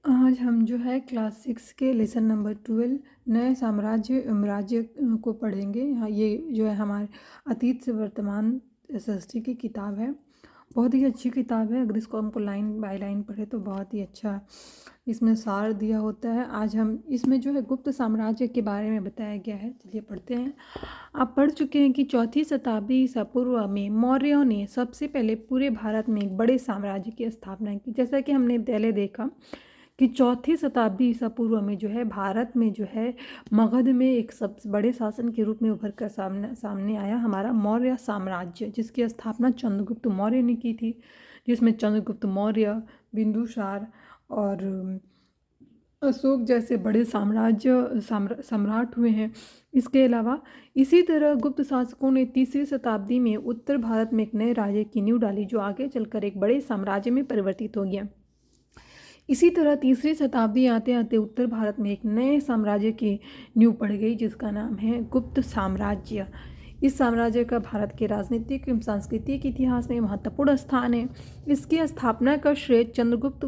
आज हम जो है क्लास 6 के लेसन नंबर 12 नए राज्य को पढ़ेंगे। यहाँ ये जो है हमारे अतीत से वर्तमान एसएसटी की किताब है। बहुत ही अच्छी किताब है। अगर इसको हमको लाइन बाय लाइन पढ़े तो बहुत ही अच्छा इसमें सार दिया होता है। आज हम इसमें जो है गुप्त साम्राज्य के बारे में बताया गया है। चलिए पढ़ते हैं। आप पढ़ चुके हैं कि 4वीं शताब्दी ईसा पूर्व में मौर्यों ने सबसे पहले पूरे भारत में एक बड़े साम्राज्य की स्थापना की। जैसा कि हमने पहले देखा कि 4वीं शताब्दी ईसा पूर्व में जो है भारत में जो है मगध में एक सबसे बड़े शासन के रूप में उभर कर सामने आया हमारा मौर्य साम्राज्य, जिसकी स्थापना चंद्रगुप्त मौर्य ने की थी, जिसमें चंद्रगुप्त मौर्य, बिंदुसार और अशोक जैसे बड़े सम्राट हुए हैं। इसके अलावा इसी तरह गुप्त शासकों ने 3वीं शताब्दी में उत्तर भारत में एक नए राज्य की नींव डाली, जो आगे चलकर एक बड़े साम्राज्य में परिवर्तित हो गया। इसी तरह 3वीं शताब्दी आते आते उत्तर भारत में एक नए साम्राज्य की नींव पड़ गई, जिसका नाम है गुप्त साम्राज्य। इस साम्राज्य का भारत के राजनीतिक एवं सांस्कृतिक इतिहास में महत्वपूर्ण स्थान है। इसकी स्थापना का श्रेय चंद्रगुप्त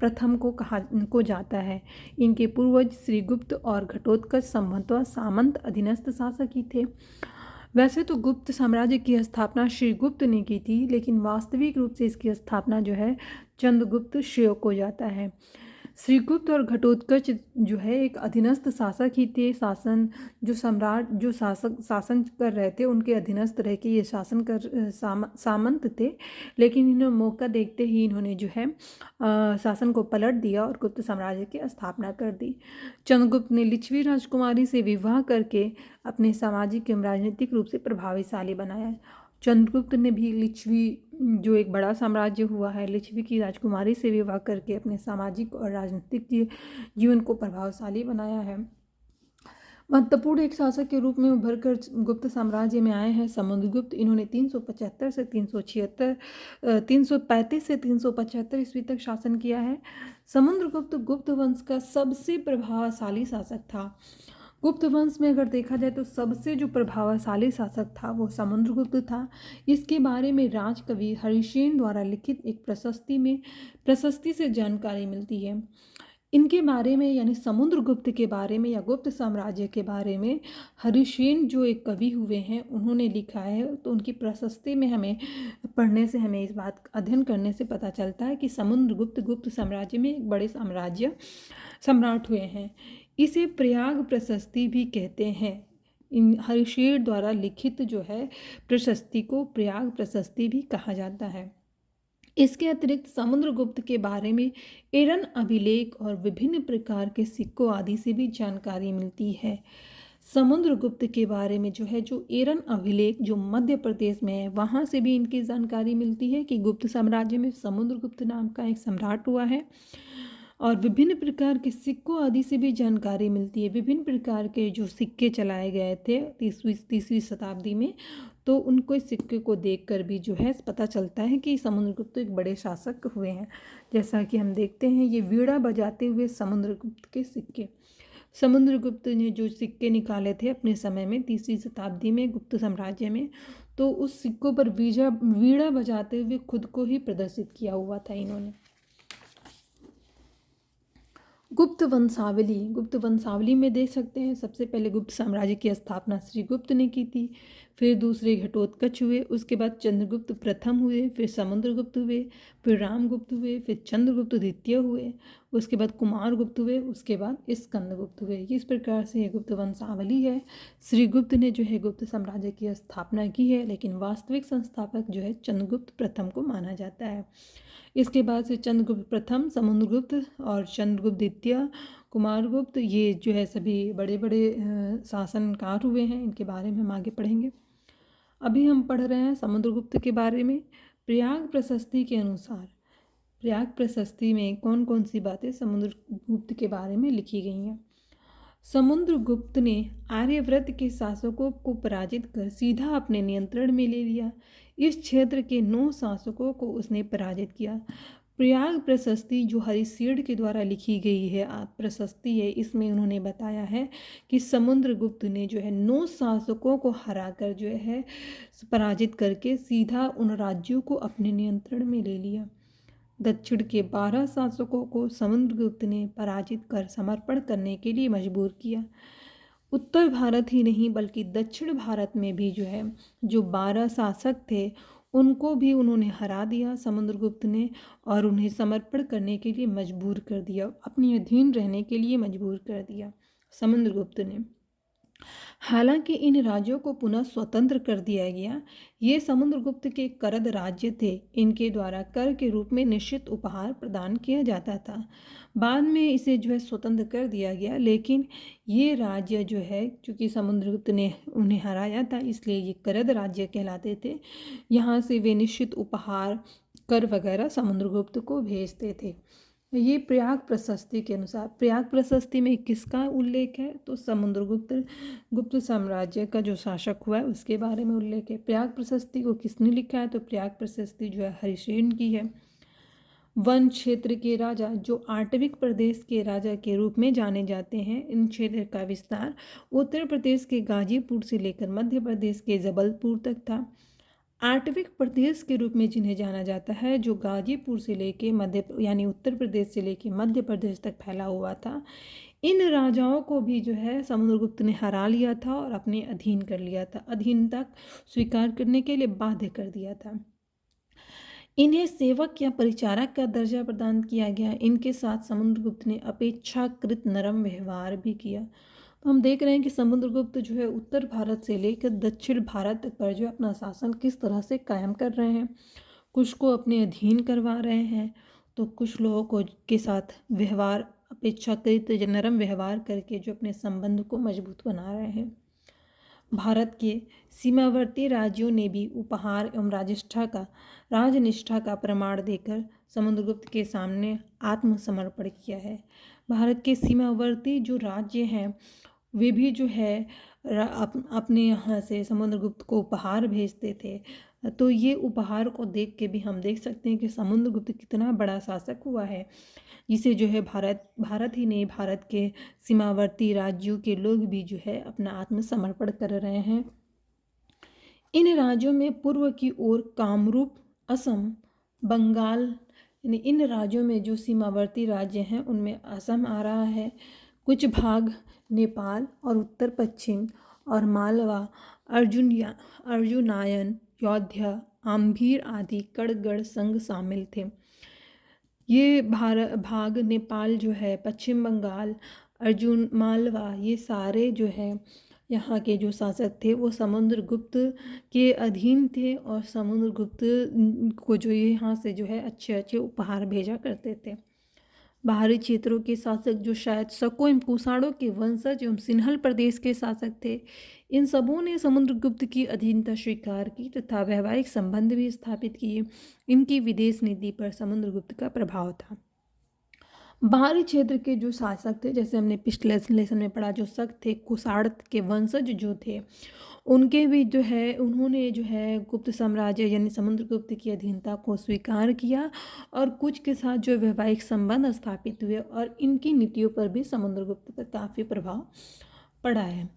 प्रथम को जाता है। इनके पूर्वज श्रीगुप्त और घटोत्कच संभवतः सामंत अधीनस्थ शासक ही थे। वैसे तो गुप्त साम्राज्य की स्थापना श्रीगुप्त ने की थी, लेकिन वास्तविक रूप से इसकी स्थापना जो है चंद्रगुप्त श्रेय को जाता है। श्रीगुप्त और घटोत्कच जो है एक अधीनस्थ शासक ही थे। शासन कर रहे थे, उनके अधीनस्थ रह के ये शासन कर सामंत थे, लेकिन इन्होंने मौका देखते ही इन्होंने जो है शासन को पलट दिया और गुप्त साम्राज्य की स्थापना कर दी। चंद्रगुप्त ने लिच्छवी राजकुमारी से विवाह करके अपने सामाजिक एवं राजनीतिक रूप से प्रभावशाली बनाया। चंद्रगुप्त ने भी लिच्छवी जो एक बड़ा साम्राज्य हुआ है, लिच्छवी की राजकुमारी से विवाह करके अपने सामाजिक और राजनीतिक जीवन को प्रभावशाली बनाया है। महत्वपूर्ण एक शासक के रूप में उभरकर गुप्त साम्राज्य में आए हैं समुद्रगुप्त। इन्होंने 335 से 375 ईस्वी तक शासन किया है। समुद्रगुप्त गुप्त वंश का सबसे प्रभावशाली शासक था। गुप्त वंश में अगर देखा जाए तो सबसे जो प्रभावशाली शासक था वो समुद्रगुप्त था। इसके बारे में राजकवि हरिसेन द्वारा लिखित एक प्रशस्ति से जानकारी मिलती है। इनके बारे में यानी समुद्रगुप्त के बारे में या गुप्त साम्राज्य के बारे में हरिसेन जो एक कवि हुए हैं उन्होंने लिखा है। तो उनकी प्रशस्ति में हमें पढ़ने से हमें इस बात अध्ययन करने से पता चलता है कि समुद्रगुप्त गुप्त साम्राज्य में एक बड़े सम्राट हुए हैं। इसे प्रयाग प्रशस्ति भी कहते हैं। इन हरिशेर द्वारा लिखित जो है प्रशस्ति को प्रयाग प्रशस्ति भी कहा जाता है। इसके अतिरिक्त समुद्रगुप्त के बारे में एरन अभिलेख और विभिन्न प्रकार के सिक्कों आदि से भी जानकारी मिलती है। समुद्रगुप्त के बारे में जो एरन अभिलेख जो मध्य प्रदेश में है, वहाँ से भी इनकी जानकारी मिलती है कि गुप्त साम्राज्य में समुद्रगुप्त नाम का एक सम्राट हुआ है। और विभिन्न प्रकार के सिक्कों आदि से भी जानकारी मिलती है। विभिन्न प्रकार के जो सिक्के चलाए गए थे 30वीं शताब्दी में, तो उनको सिक्के को देखकर भी जो है पता चलता है कि समुद्रगुप्त एक बड़े शासक हुए हैं। जैसा कि हम देखते हैं ये वीणा बजाते हुए समुद्रगुप्त के सिक्के। समुद्रगुप्त ने जो सिक्के निकाले थे अपने समय में 30वीं शताब्दी में गुप्त साम्राज्य में, तो उस सिक्कों पर वीणा बजाते हुए खुद को ही प्रदर्शित किया हुआ था इन्होंने। गुप्त वंशावली में देख सकते हैं सबसे पहले गुप्त साम्राज्य की स्थापना श्रीगुप्त ने की थी, फिर दूसरे घटोत्कच हुए, उसके बाद चंद्रगुप्त प्रथम हुए, फिर समुद्रगुप्त हुए, फिर रामगुप्त हुए, फिर चंद्रगुप्त द्वितीय हुए, उसके बाद कुमारगुप्त हुए, उसके बाद स्कंदगुप्त हुए। इस प्रकार से ये गुप्त वंशावली है। श्रीगुप्त ने जो है गुप्त साम्राज्य की स्थापना की है, लेकिन वास्तविक संस्थापक जो है चंद्रगुप्त प्रथम को माना जाता है। इसके बाद से चंद्रगुप्त प्रथम, समुद्रगुप्त और चंद्रगुप्त द्वितीय, कुमारगुप्त, ये जो है सभी बड़े बड़े शासनकार हुए हैं। इनके बारे में हम आगे पढ़ेंगे। अभी हम पढ़ रहे हैं समुद्रगुप्त के बारे में। प्रयाग प्रशस्ति के अनुसार प्रयाग प्रशस्ति में कौन कौन सी बातें समुद्रगुप्त के बारे में लिखी गई हैं। समुद्रगुप्त ने आर्यव्रत के शासकों को पराजित कर सीधा अपने नियंत्रण में ले लिया। इस क्षेत्र के 9 शासकों को उसने पराजित किया। प्रयाग प्रशस्ति जो हरिसेन के द्वारा लिखी गई है प्रशस्ति है, इसमें उन्होंने बताया है कि समुद्रगुप्त ने जो है 9 शासकों को हराकर जो है पराजित करके सीधा उन राज्यों को अपने नियंत्रण में ले लिया। दक्षिण के 12 शासकों को समुद्रगुप्त ने पराजित कर समर्पण करने के लिए मजबूर किया। उत्तर भारत ही नहीं बल्कि दक्षिण भारत में भी जो है जो 12 शासक थे उनको भी उन्होंने हरा दिया समुद्रगुप्त ने, और उन्हें समर्पण करने के लिए मजबूर कर दिया, अपने अधीन रहने के लिए मजबूर कर दिया समुद्रगुप्त ने। हालांकि इन राज्यों को पुनः स्वतंत्र कर दिया गया। ये समुद्रगुप्त के करद राज्य थे। इनके द्वारा कर के रूप में निश्चित उपहार प्रदान किया जाता था। बाद में इसे जो है स्वतंत्र कर दिया गया, लेकिन ये राज्य जो है चूँकि समुद्रगुप्त ने उन्हें हराया था इसलिए ये करद राज्य कहलाते थे। यहाँ से वे निश्चित उपहार कर वगैरह समुद्रगुप्त को भेजते थे। ये प्रयाग प्रशस्ति के अनुसार, प्रयाग प्रशस्ति में किसका उल्लेख है तो समुद्रगुप्त गुप्त साम्राज्य का जो शासक हुआ है उसके बारे में उल्लेख है। प्रयाग प्रशस्ति को किसने लिखा है तो प्रयाग प्रशस्ति जो है हरिसेन की है। वन क्षेत्र के राजा जो आटविक प्रदेश के राजा के रूप में जाने जाते हैं, इन क्षेत्र का विस्तार उत्तर प्रदेश के गाजीपुर से लेकर मध्य प्रदेश के जबलपुर तक था। आटविक प्रदेश के रूप में जिन्हें जाना जाता है जो गाजीपुर से लेके मध्य यानी उत्तर प्रदेश से लेके मध्य प्रदेश तक फैला हुआ था। इन राजाओं को भी जो है समुद्रगुप्त ने हरा लिया था और अपने अधीन कर लिया था, अधीनता स्वीकार करने के लिए बाध्य कर दिया था। इन्हें सेवक या परिचारक का दर्जा प्रदान किया गया। इनके साथ समुद्रगुप्त ने अपेक्षाकृत नरम व्यवहार भी किया। तो हम देख रहे हैं कि समुद्रगुप्त जो है उत्तर भारत से लेकर दक्षिण भारत तक पर जो अपना शासन किस तरह से कायम कर रहे हैं। कुछ को अपने अधीन करवा रहे हैं तो कुछ लोगों को के साथ व्यवहार अपेक्षाकृत नरम व्यवहार करके जो अपने संबंध को मजबूत बना रहे हैं। भारत के सीमावर्ती राज्यों ने भी उपहार एवं राजनिष्ठा का प्रमाण देकर समुद्रगुप्त के सामने आत्मसमर्पण किया है। भारत के सीमावर्ती जो राज्य हैं वे भी जो है अपने यहाँ से समुद्रगुप्त को उपहार भेजते थे। तो ये उपहार को देख के भी हम देख सकते हैं कि समुद्रगुप्त कितना बड़ा शासक हुआ है, जिसे जो है भारत ही नहीं भारत के सीमावर्ती राज्यों के लोग भी जो है अपना आत्मसमर्पण कर रहे हैं। इन राज्यों में पूर्व की ओर कामरूप, असम, बंगाल यानी इन राज्यों में जो सीमावर्ती राज्य हैं उनमें असम आ रहा है, कुछ भाग नेपाल और उत्तर पश्चिम और मालवा, अर्जुनायन, योध्या, आम्भीर आदि कड़गड़ संघ शामिल थे। ये भाग नेपाल जो है, पश्चिम बंगाल, अर्जुन, मालवा, ये सारे जो है यहाँ के जो शासक थे वो समुद्रगुप्त के अधीन थे और समुद्रगुप्त को जो यहाँ से जो है अच्छे अच्छे उपहार भेजा करते थे। बाहरी क्षेत्रों के शासक जो शायद शको एवं कुषाणों के वंशज एवं सिंहल प्रदेश के शासक थे, इन सबों ने समुद्रगुप्त की अधीनता स्वीकार की तथा वैवाहिक संबंध भी स्थापित किए। इनकी विदेश नीति पर समुद्रगुप्त का प्रभाव था। बाहरी क्षेत्र के जो शासक थे, जैसे हमने पिछले लेसन में पढ़ा, जो शक थे कुषाण के वंशज जो थे उनके भी जो है उन्होंने जो है गुप्त साम्राज्य यानी समुद्रगुप्त की अधीनता को स्वीकार किया और कुछ के साथ जो वैवाहिक संबंध स्थापित हुए और इनकी नीतियों पर भी समुद्रगुप्त पर काफ़ी प्रभाव पड़ा है।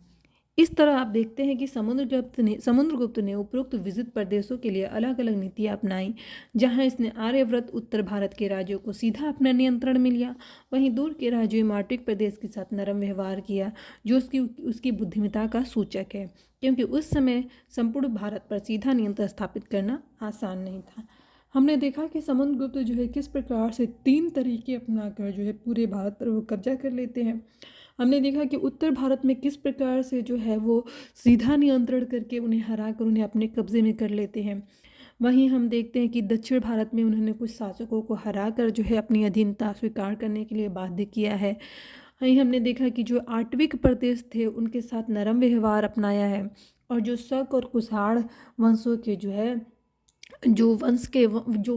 इस तरह आप देखते हैं कि समुद्रगुप्त ने उपरोक्त विजित प्रदेशों के लिए अलग अलग नीतियाँ अपनाई। जहाँ इसने आर्यव्रत उत्तर भारत के राज्यों को सीधा अपना नियंत्रण में लिया, वहीं दूर के राज्यों में माटविक प्रदेश के साथ नरम व्यवहार किया, जो उसकी बुद्धिमत्ता का सूचक है, क्योंकि उस समय संपूर्ण भारत पर सीधा नियंत्रण स्थापित करना आसान नहीं था। हमने देखा कि समुद्रगुप्त जो है किस प्रकार से 3 तरीके अपनाकर जो है पूरे भारत पर वो कब्जा कर लेते हैं। हमने देखा कि उत्तर भारत में किस प्रकार से जो है वो सीधा नियंत्रण करके उन्हें हरा कर उन्हें अपने कब्जे में कर लेते हैं। वहीं हम देखते हैं कि दक्षिण भारत में उन्होंने कुछ शासकों को हरा कर जो है अपनी अधीनता स्वीकार करने के लिए बाध्य किया है। वहीं हमने देखा कि जो आटविक प्रदेश थे उनके साथ नरम व्यवहार अपनाया है, और जो शक और कुषाण वंशों के जो है जो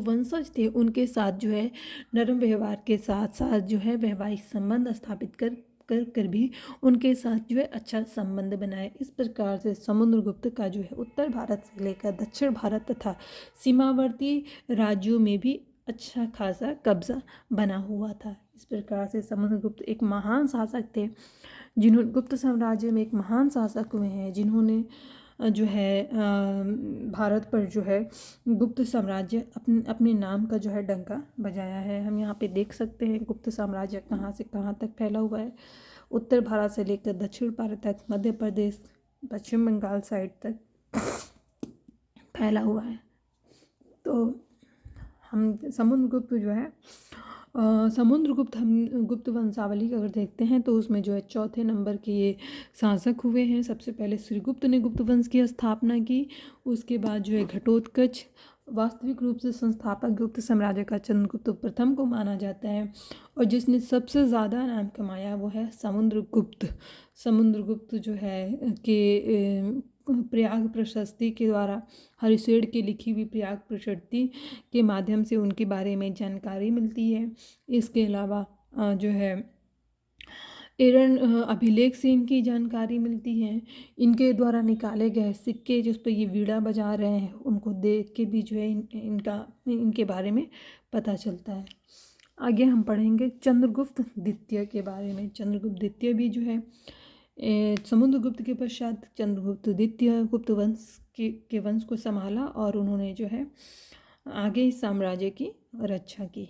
वंशज थे उनके साथ जो है नरम व्यवहार के साथ साथ जो है वैवाहिक संबंध स्थापित कर भी उनके साथ जो है अच्छा संबंध बनाए। इस प्रकार से समुद्रगुप्त का जो है उत्तर भारत से लेकर दक्षिण भारत तथा सीमावर्ती राज्यों में भी अच्छा खासा कब्जा बना हुआ था। इस प्रकार से समुद्रगुप्त एक महान शासक थे, जिन्होंने गुप्त साम्राज्य में एक महान शासक हुए हैं, जिन्होंने जो है भारत पर जो है गुप्त साम्राज्य अपने नाम का जो है डंका बजाया है। हम यहाँ पे देख सकते हैं गुप्त साम्राज्य कहाँ से कहाँ तक फैला हुआ है। उत्तर भारत से लेकर दक्षिण भारत तक, मध्य प्रदेश, पश्चिम बंगाल साइड तक फैला हुआ है। तो हम समुद्रगुप्त जो है समुद्रगुप्त, हम गुप्त वंशावली अगर देखते हैं तो उसमें जो है चौथे नंबर के ये शासक हुए हैं। सबसे पहले श्रीगुप्त ने गुप्त वंश की स्थापना की। उसके बाद जो है घटोत्कच, वास्तविक रूप से संस्थापक गुप्त साम्राज्य का चंद्रगुप्त प्रथम को माना जाता है। और जिसने सबसे ज़्यादा नाम कमाया वो है समुद्रगुप्त। समुद्रगुप्त जो है कि प्रयाग प्रशस्ति के द्वारा, हरिश्चंद्र की लिखी हुई प्रयाग प्रशस्ति के माध्यम से उनके बारे में जानकारी मिलती है। इसके अलावा जो है एरन अभिलेख से इनकी जानकारी मिलती है। इनके द्वारा निकाले गए सिक्के जिस पर ये वीणा बजा रहे हैं उनको देख के भी जो है इनके बारे में पता चलता है। आगे हम पढ़ेंगे चंद्रगुप्त द्वितीय के बारे में। चंद्रगुप्त द्वितीय भी जो है समुद्रगुप्त के पश्चात चंद्रगुप्त द्वितीय गुप्त वंश के वंश को संभाला और उन्होंने जो है आगे इस साम्राज्य की रक्षा की।